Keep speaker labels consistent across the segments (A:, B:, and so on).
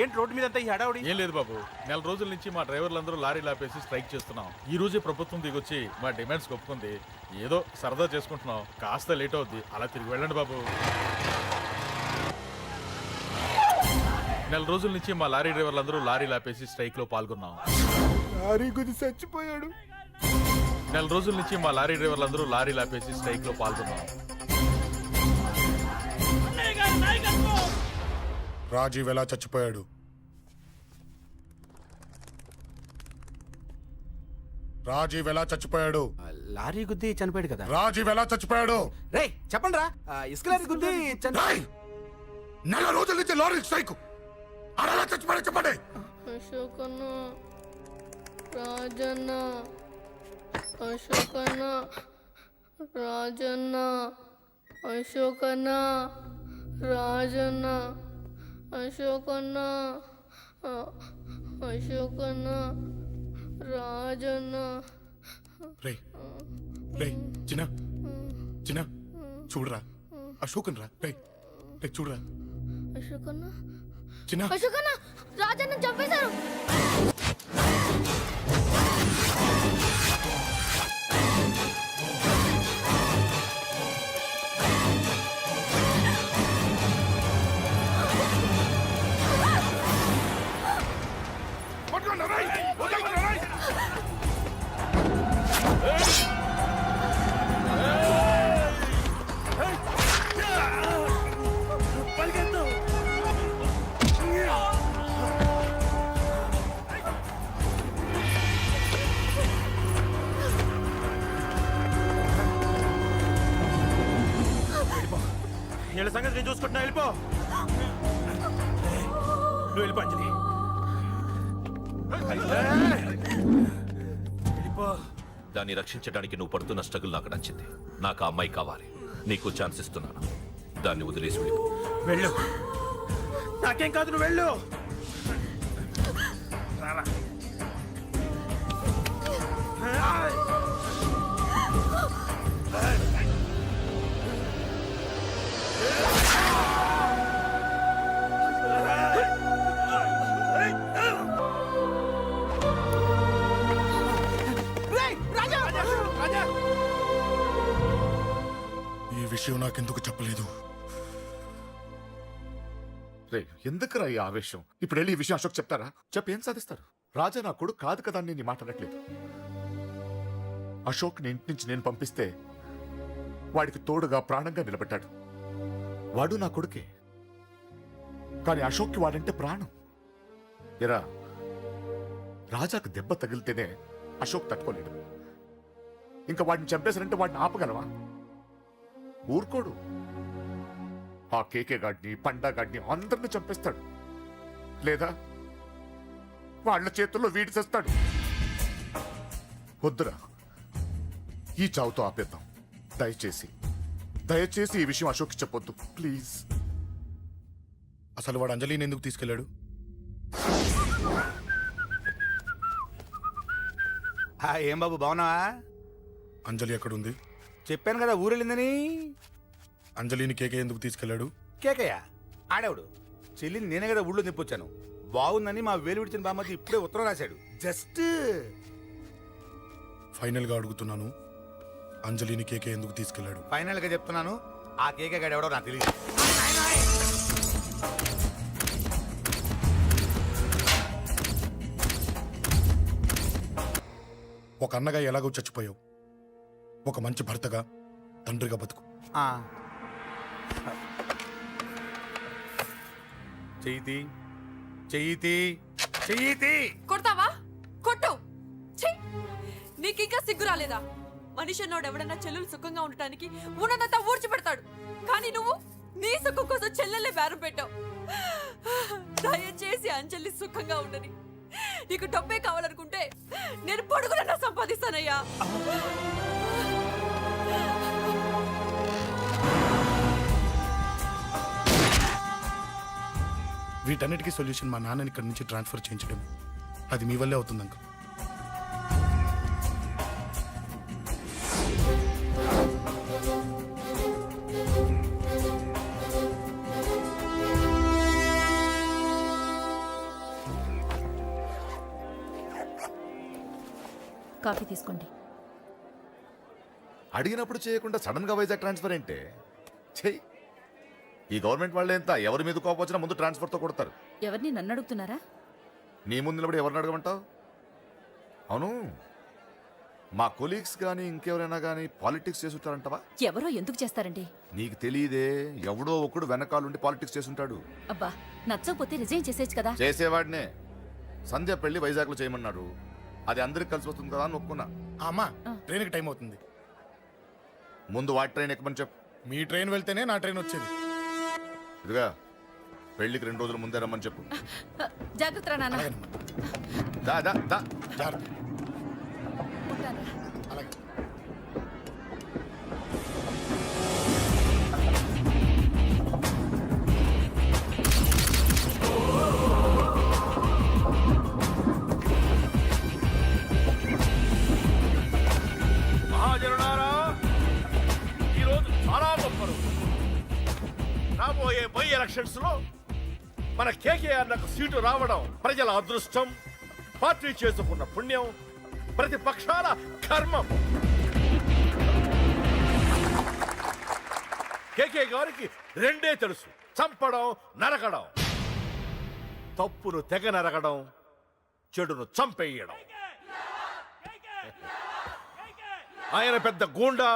A: ఏంటి రోడ్డు మీద అంతా ఈ హడావుడి?
B: ఏం లేదు బాబు, నెల రోజుల నుంచి మా డ్రైవర్లందరూ లారీలు ఆపేసి స్ట్రైక్ చేస్తున్నాం. ఈ రోజే ప్రభుత్వం దిగొచ్చి మా డిమాండ్స్ ఒప్పుకుంది. ఏదో సరదా చేసుకుంటున్నాం, కాస్త లేట్ అవుద్ది, అలా తిరిగి వెళ్ళండి బాబు. నెల రోజుల నుంచి మా లారీ డ్రైవర్లందరూ లారీలు ఆపేసి స్ట్రైక్ లో పాల్గొన్నాం.
A: లారీ గుద్ది చచ్చిపోయాడు.
B: నెల రోజుల నుంచి మా లారీ డ్రైవర్లందరూ లారీలు ఆపేసి స్ట్రైక్ లో పాల్గొన్నాం.
C: రాజీవ్ ఎలా చచ్చిపోయాడు? రాజీవ్ ఎలా చచ్చిపోయాడు?
A: లారీ గుద్ది చనిపోయాడు కదా.
C: రాజీవ్ ఎలా చచ్చిపోయాడు?
A: రేయ్ చెప్పండి రా. ఇసుక లారీ గుద్ది
C: రేయ్! నెల రోజుల నుంచి లారీ స్ట్రైక్, అలా చచ్చిపోయాడు చెప్పండి.
D: అశోకన్న, రాజన్న, అశోకన్న, రాజన్న, అశోకన్న, రాజన్న, అశోకన్న, అశోకన్న, రాజన్న.
C: రేయ్ రేయ్ చిన్న చిన్న చూడరా, అశోకన్ రా. రేయ్ రేయ్ చూడరా
D: అశోకన్న,
C: చిన్న.
D: అశోకన్న, రాజన్న చంపేశారు.
A: వీళ్ళ సంగతి నేను చూసుకుంటున్నా, వెళ్ళిపో. నువ్వు వెళ్ళిపో అంజలి. వెళ్ళిపో.
E: దాన్ని రక్షించడానికి నువ్వు పడుతున్న స్ట్రగుల్ నాకు నచ్చింది. నాకు ఆ అమ్మాయి కావాలి. నీకు ఛాన్స్ ఇస్తున్నాను. దాన్ని వదిలేసి వెళ్ళిపో.
A: వెళ్ళు. నాకేం కాదు, నువ్వు వెళ్ళు. రారా.
C: ఈ విషయం నాకెందుకు చెప్పలేదు?
F: రే ఎందుకురా ఈ ఆవేశం? ఇప్పుడు వెళ్ళి ఈ విషయం అశోక్ చెప్తారా? చెప్పి ఏం సాధిస్తారు? రాజా నా కొడుకు కాదు కదా అని నేను మాట్లాడట్లేదు. అశోక్ ని ఇంటి నుంచి నేను పంపిస్తే వాడికి తోడుగా ప్రాణంగా నిలబెట్టాడు. వాడు నా కొడుకే, కానీ అశోక్కి వాడంటే ప్రాణం. ఎరా, రాజాకు దెబ్బ తగిలితేనే అశోక్ తట్టుకోలేడు. ఇంకా వాడిని చంపేశారంటే వాడిని ఆపగలవా? ఊరుకోడు. ఆ కేకే గాడిని, పండా గాడిని అందరిని చంపేస్తాడు. లేదా వాళ్ళ చేతుల్లో వీడి చేస్తాడు. వద్దురా, ఈ చావుతో ఆపేద్దాం. దయచేసి దయచేసి ఈ విషయం అశోక్కి చెప్పొద్దు ప్లీజ్.
C: అసలు వాడు అంజలిని ఎందుకు తీసుకెళ్లాడు?
A: ఏం బాబు బాగున్నావా?
C: అంజలి ఎక్కడుంది?
A: చెప్పాను కదా ఊరెళ్ళిందని.
C: అంజలిని కేకే ఎందుకు తీసుకెళ్లాడు?
A: కేకయ్య ఆడేవాడు. చెల్లిని నేనే కదా ఊళ్ళో నిప్పొచ్చాను. బాగుందని మా వేలు విడిచిన బామ్మది ఇప్పుడే ఉత్తరం రాశాడు. జస్ట్
C: ఫైనల్ గా అడుగుతున్నాను, అంజలిని కేకే ఎందుకు తీసుకెళ్లాడు?
A: ఫైనల్ గా చెప్తున్నాను, ఆ కేకే గాడు ఎవడో నాకు తెలియదు.
C: ఒక అన్నగా ఎలాగో చచ్చిపోయావు, ఒక మంచి భర్తగా, తండ్రిగా బతుకు.
A: చెయ్యితి చెయ్యితి చెయ్యితి.
G: కొడతావా? కొట్టు. నీకింకా సిగ్గు రాలేదా? మనిషి అన్నోడు ఎవడన్నా చెల్లెలు సుఖంగా ఉండటానికి ఉన్నదంతా ఊడ్చిపెడతాడు. కానీ నువ్వు నీ సుఖం కోసం చెల్లెల్లే బేరం పెట్టావు. దయచేసి అంజలి సుఖంగా ఉండని. నీకు డబ్బే కావాలనుకుంటే నేను పొడుగునన్నా సంపాదిస్తానయ్యా.
C: వీటన్నిటికీ సొల్యూషన్ మా నాన్నని ఇక్కడి నుంచి ట్రాన్స్ఫర్ చేయించడం. అది మీ వల్లే అవుతుంది అంకుల్.
H: కాఫీ తీసుకోండి.
F: అడిగినప్పుడు చేయకుండా సడన్ గా వైజాగ్ ట్రాన్స్ఫర్ ఏంటే? చెయ్యి. ఈ గవర్నమెంట్ వాళ్ళే ఎంత ఎవరి మీద కోపం వచ్చినా ముందు ట్రాన్స్ఫర్తో కొడతారు.
H: ఎవరిని నన్ను అడుగుతున్నారా?
F: నీ ముందు నిలబడి ఎవరిని అడగమంటావు? అవును, మా కొలీగ్స్ కానీ ఇంకెవరైనా కానీ పాలిటిక్స్ చేసుంటారంటవా?
H: ఎవరో ఎందుకు చేస్తారండి?
F: నీకు తెలియదే, ఎవడో ఒకడు వెనకాలండి పాలిటిక్స్ చేసుంటాడు.
H: అబ్బా, నచ్చకపోతే రిజైన్ చేసేయచ్చు కదా.
F: చేసేవాడినే. సంధ్య పెళ్లి వైజాగ్లో చేయమన్నాడు. అది అందరికి కలిసి వస్తుంది కదా అని ఒప్పుకున్నా.
C: అమ్మా ట్రైన్కి టైం అవుతుంది.
F: ముందు వాటి ట్రైన్ ఎక్కమని చెప్పు.
C: మీ ట్రైన్ వెళ్తేనే నా ట్రైన్ వచ్చేది.
F: ఇదిగా పెళ్లికి 2 రోజుల ముందే రమ్మని చెప్పు.
H: జాగ్రత్త రా నాన్న.
C: అలాగేనమ్మా.
F: దా దా దా.
C: జాగ్రత్త.
H: ఉంటాను.
C: అలాగే.
E: మహాజనులారా, ఈరోజు చాలా గొప్ప రోజు. రాబోయే బై ఎలక్షన్స్ లో మన కేకేఆర్ నాకు సీటు రావడం ప్రజల అదృష్టం, పార్టీ చేసుకున్న పుణ్యం, ప్రతిపక్షాల కర్మం. కేకే గారికి రెండే తెలుసు: చంపడం, నరకడం. తప్పును తెగ నరకడం, చెడును చంపేయడం. ఆయన పెద్ద గూండా,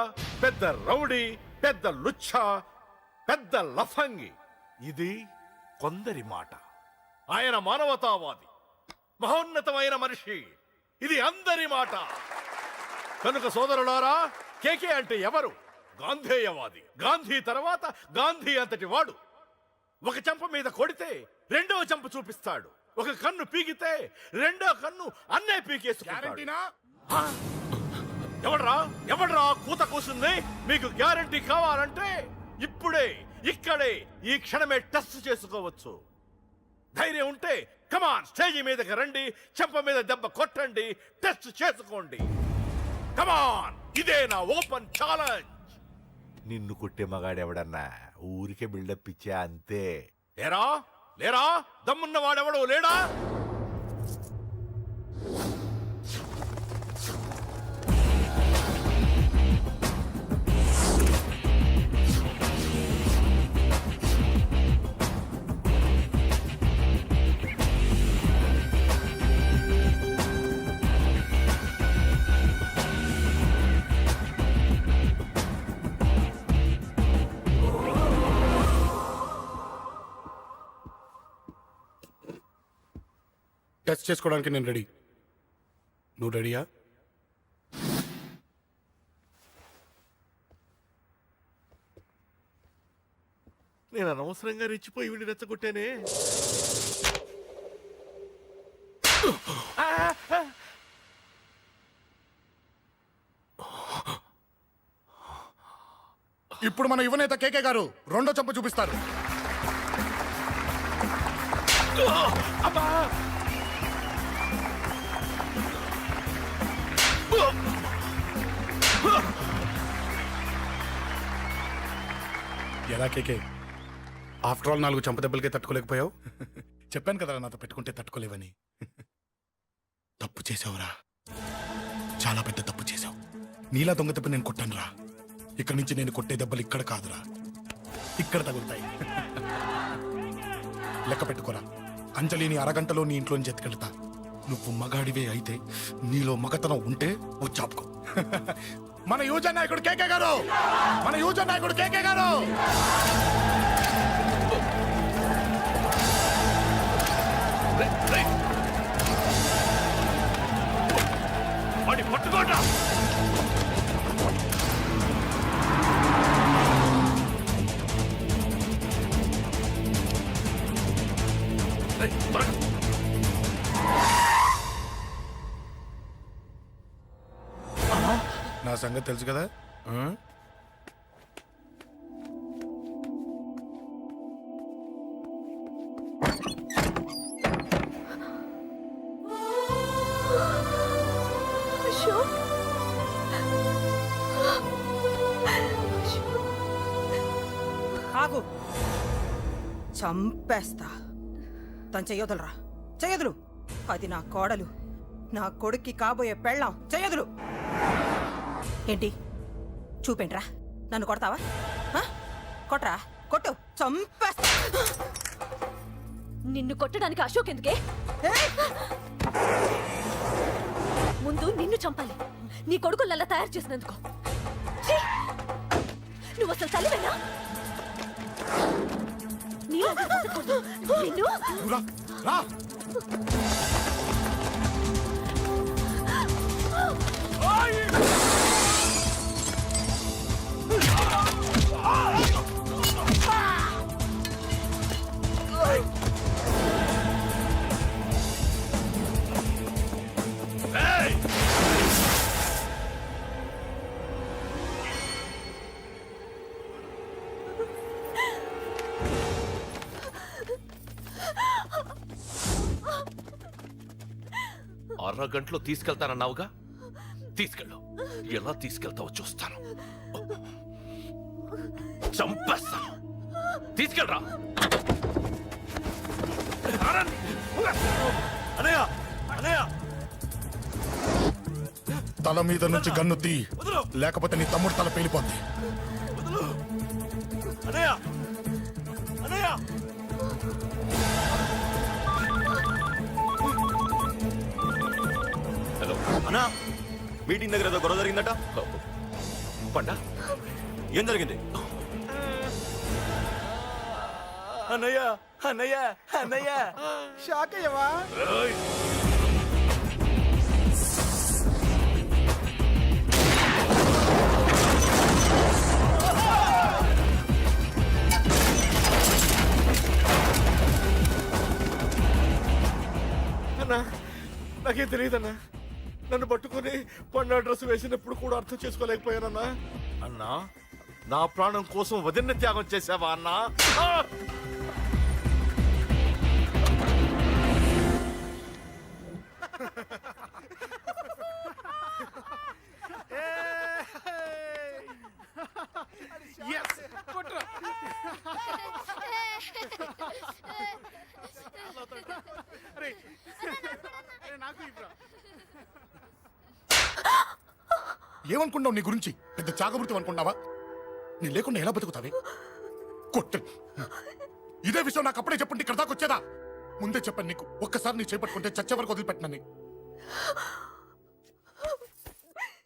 E: పెద్ద రౌడీ, పెద్ద లుచ్చ, పెద్ద లఫంగి. ఇది కొందరి మాట. ఆయన మానవతావాది, మహోన్నతమైన మనిషి. ఇది అందరి మాట. కనుక సోదరులారా, కేకే అంటే ఎవరు? గాంధేయవాది. గాంధీ తర్వాత గాంధీ అంతటి వాడు. ఒక చెంప మీద కొడితే రెండవ చెంప చూపిస్తాడు. ఒక కన్ను పీకితే రెండో కన్ను అన్నే పీకేసుకుంటాడు.
C: గ్యారంటీనా?
E: ఎవడ్రా కూత కూసింది? మీకు గ్యారంటీ కావాలంటే ఇప్పుడే, ఇక్కడే, ఈ క్షణమే టెస్ట్ చేసుకోవచ్చు. ధైర్యం ఉంటే కమాన్, స్టేజీ మీదకి రండి, చెంప మీద దెబ్బ కొట్టండి, టెస్ట్ చేసుకోండి. కమాన్, ఇదే నా ఓపెన్ ఛాలెంజ్.
I: నిన్ను కొట్టే మగాడెవడన్నా ఊరికే బిల్డప్ ఇచ్చా అంతే.
E: లేరా లేరా దమ్మున్న వాడెవడు లేడా?
C: టెస్ట్ చేసుకోవడానికి నేను రెడీ. నువ్వు రెడీయా?
E: నేను అనవసరంగా రెచ్చిపోయి వీడిని రెచ్చగొట్టానే.
C: ఇప్పుడు మన యువనేత కేకే గారు రెండో చెంప చూపిస్తారు. ఎలా కేకే, ఆఫ్టర్ ఆల్ 4 చెంప దెబ్బలకే తట్టుకోలేకపోయావు? చెప్పాను కదా నాతో పెట్టుకుంటే తట్టుకోలేవని. తప్పు చేసావురా, చాలా పెద్ద తప్పు చేసావు. నీలా దొంగ దెబ్బ నేను కొట్టాను రా. ఇక్కడి నుంచి నేను కొట్టే దెబ్బలు ఇక్కడ కాదురా, ఇక్కడ తగులుతాయి. లెక్క పెట్టుకోరా, అంజలిని అరగంటలో నీ ఇంట్లోంచి ఎత్తుకెళ్తా. నువ్వు మగాడివే అయితే, నీలో మగతనం ఉంటే వచ్చాపుకో. మన యువజన నాయకుడు కేకే గారు, మన యువజన నాయకుడు కేకే గారు.
E: పట్టుకోట.
C: నా సంగతి తెలుసు కదా.
J: ఆగు, చంపేస్తా. తను చెయ్యొదలరా, చెయ్యొదలు. అది నా కోడలు, నా కొడుక్కి కాబోయే పెళ్ళాం చెయ్యదులు ఏంటి చూపేంట్రా నన్ను కొడతావా ఆ? కొట్రా కొట్టు చంపేస్తా
H: నిన్ను కొట్టడానికి అశోక్ ఎందుకే ముందు నిన్ను చంపాలి నీ కొడుకులల్లా తయారు చేసినందుకు ఛీ! నువ్వు అసలు తల్లివేనా నీలాంటి బతకూడదు. నిన్ను
C: నువ్వు రా, రా.
E: అరగంటలో తీసుకెళ్తానన్నావుగా తీసుకెళ్ళు ఎలా తీసుకెళ్తావో చూస్తాను చంపేస్తాను తీసుకెళ్ళరా అనయ్య అనయ్య
C: తల మీద నుంచి గన్ను తీ లేకపోతే నీ తమ్ముడు తల పేలిపోద్ది.
E: అనయ్య అనయ్య హలో
K: అన్నా మీటింగ్ దగ్గర ఏదో గొడవ జరిగిందట
E: పండా
K: ఏం జరిగింది అన్నయ్య అన్నయ్య అన్నయ్య షాక్ అయ్యవా
E: అన్నా నాకేం తెలియదన్నా నన్ను పట్టుకుని పండు డ్రెస్ వేసినప్పుడు కూడా అర్థం చేసుకోలేకపోయానన్నా అన్నా నా ప్రాణం కోసం వదిన త్యాగం చేసావా అన్నా
C: ఏమనుకున్నావు నీ గురించి? పెద్ద చాగమృతం అనుకున్నావా? నీ లేకుండా ఎలా బతుకుతావే? కొట్టు. ఇదే విషయం నాకు అప్పుడే చెప్పండి ఇక్కడ దాకా వచ్చేదా? ముందే చెప్పాను నీకు, ఒక్కసారి నీ చేపట్టుకుంటే చచ్చే వరకు వదిలిపెట్టినా